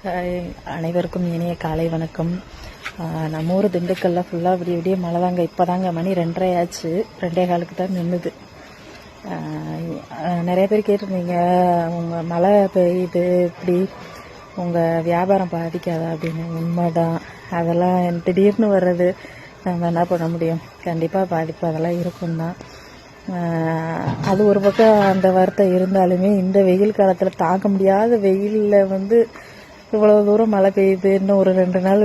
அனைவருக்கும் இனிய காலை வணக்கம். நம்ம ஊர் திண்டுக்கல்ல ஃபுல்லாக விடிய விடிய மழை தாங்க. இப்போ தாங்க மணி 2:30 ஆச்சு. 2:15 தான் நின்றுது. நிறைய பேர் கேட்டிருந்தீங்க, உங்கள் மழை பெய்யுது இப்படி உங்கள் வியாபாரம் பாதிக்காதா அப்படின்னு. உண்மைதான், அதெல்லாம் திடீர்னு வர்றது, நம்ம என்ன பண்ண முடியும்? கண்டிப்பாக பாதிப்பு அதெல்லாம் இருக்கும் தான். அது ஒரு பக்கம் அந்த வருத்தம் இருந்தாலுமே, இந்த வெயில் காலத்தில் தாங்க முடியாத வெயிலில் இவ்வளோ தூரம் மழை பெய்யுது, இன்னும் ஒரு 2 நாள்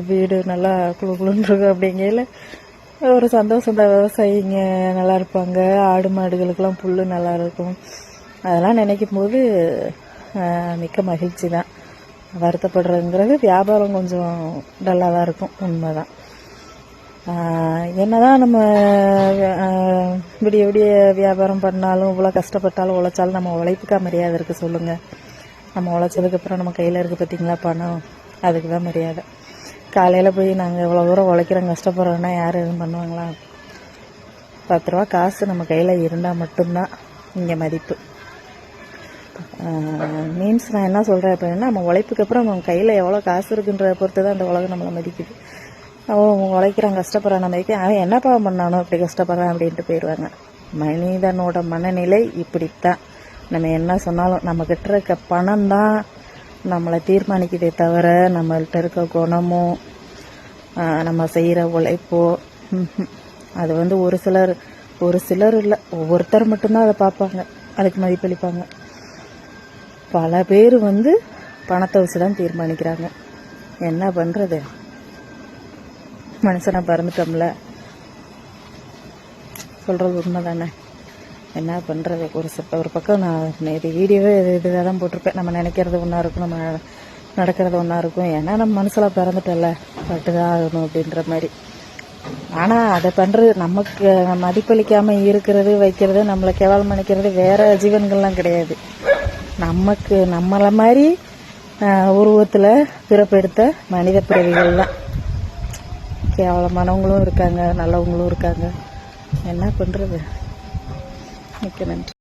வீடு நல்லா குழு குழுன்னு இருக்கும் அப்படிங்கையில் ஒரு சந்தோஷம் தான். விவசாயிங்க நல்லா இருப்பாங்க, ஆடு மாடுகளுக்கெல்லாம் புல் நல்லா இருக்கும். அதெல்லாம் நினைக்கும் போது மிக்க மகிழ்ச்சி தான். வருத்தப்படுறதுங்கிறது வியாபாரம் கொஞ்சம் நல்லா தான் இருக்கும், உண்மைதான். என்னதான் நம்ம விடிய விடிய வியாபாரம் பண்ணாலும், இவ்வளோ கஷ்டப்பட்டாலும் உழைச்சாலும் நம்ம உழைப்புக்கா மரியாதை இருக்குது சொல்லுங்கள். நம்ம உழைச்சதுக்கப்புறம் நம்ம கையில் இருக்குது பார்த்தீங்களா பணம், அதுக்கு தான் மரியாதை. காலையில் போய் நாங்கள் இவ்வளோ தூரம் உழைக்கிறோம் கஷ்டப்படுறோன்னா யார் எதுவும் பண்ணுவாங்களா? 10 ரூபா காசு நம்ம கையில் இருந்தால் மட்டும்தான் இங்கே மதிப்பு. மீன்ஸ் நான் என்ன சொல்கிறேன் அப்படின்னா, நம்ம உழைப்புக்கு அப்புறம் நம்ம கையில் எவ்வளோ காசு இருக்குன்றத பொறுத்து தான் அந்த உலகம் நம்மளை மதிக்குது. அவன் உழைக்கிறான் கஷ்டப்படுறான், நம்ம அவன் என்ன பாவம் பண்ணானோ அப்படி கஷ்டப்படுறான் அப்படின்ட்டு போயிடுவாங்க. மனிதனோட மனநிலை இப்படித்தான். நம்ம என்ன சொன்னாலும் நம்மக்கிட்ட இருக்க பணம் தான் நம்மளை தீர்மானிக்குதே தவிர, நம்மள்கிட்ட இருக்க குணமோ நம்ம செய்கிற உழைப்போ அது ஒரு சிலர் இல்லை, ஒவ்வொருத்தர் மட்டும்தான் அதை பார்ப்பாங்க, அதுக்கு மதிப்பளிப்பாங்க. பல பேர் பணத்தை வச்சு தான் தீர்மானிக்கிறாங்க. என்ன பண்ணுறது? மனுஷனை பறந்துட்டோம்ல, சொல்கிறது உண்மை தானே. என்ன பண்ணுறது? ஒரு பக்கம் நான் நேற்று வீடியோவே இதுவாக தான் போட்டிருப்பேன். நம்ம நினைக்கிறது ஒன்றா இருக்கும், நம்ம நடக்கிறது ஒன்றா இருக்கும். ஏன்னா நம்ம மனசில் பிறந்துட்டல, பட்டுதான் ஆகணும் அப்படின்ற மாதிரி. ஆனால் அதை பண்ணுறது, நமக்கு மதிப்பளிக்காமல் இருக்கிறது வைக்கிறது, நம்மளை கேவலம் நினைக்கிறது வேறு ஜீவன்கள்லாம் கிடையாது. நம்மளை மாதிரி உருவத்தில் பிறப்பெடுத்த மனித பிறவிகள் தான். கேவலமானவங்களும் இருக்காங்க, நல்லவங்களும் இருக்காங்க. என்ன பண்ணுறது? மிக்க நன்றி.